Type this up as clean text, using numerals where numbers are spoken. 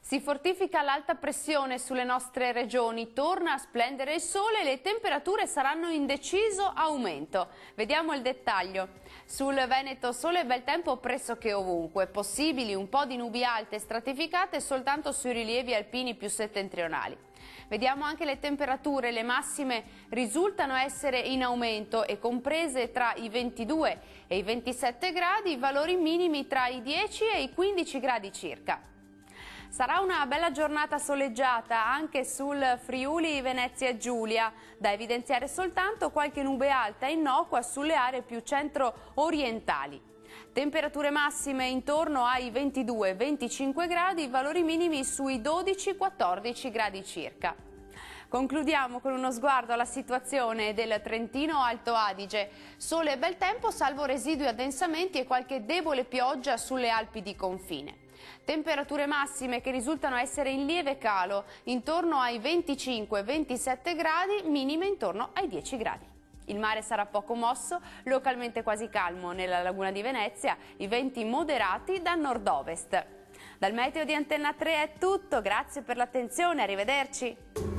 Si fortifica l'alta pressione sulle nostre regioni, torna a splendere il sole e le temperature saranno in deciso aumento. Vediamo il dettaglio. Sul Veneto sole e bel tempo pressoché ovunque, possibili un po' di nubi alte stratificate soltanto sui rilievi alpini più settentrionali. Vediamo anche le temperature, le massime risultano essere in aumento e comprese tra i 22 e i 27 gradi, valori minimi tra i 10 e i 15 gradi circa. Sarà una bella giornata soleggiata anche sul Friuli Venezia Giulia, da evidenziare soltanto qualche nube alta innocua sulle aree più centro-orientali. Temperature massime intorno ai 22-25 gradi, valori minimi sui 12-14 gradi circa. Concludiamo con uno sguardo alla situazione del Trentino Alto Adige. Sole e bel tempo salvo residui addensamenti e qualche debole pioggia sulle Alpi di confine. Temperature massime che risultano essere in lieve calo, intorno ai 25-27 gradi, minime intorno ai 10 gradi. Il mare sarà poco mosso, localmente quasi calmo nella laguna di Venezia, i venti moderati da nord-ovest. Dal meteo di Antenna 3 è tutto, grazie per l'attenzione, arrivederci.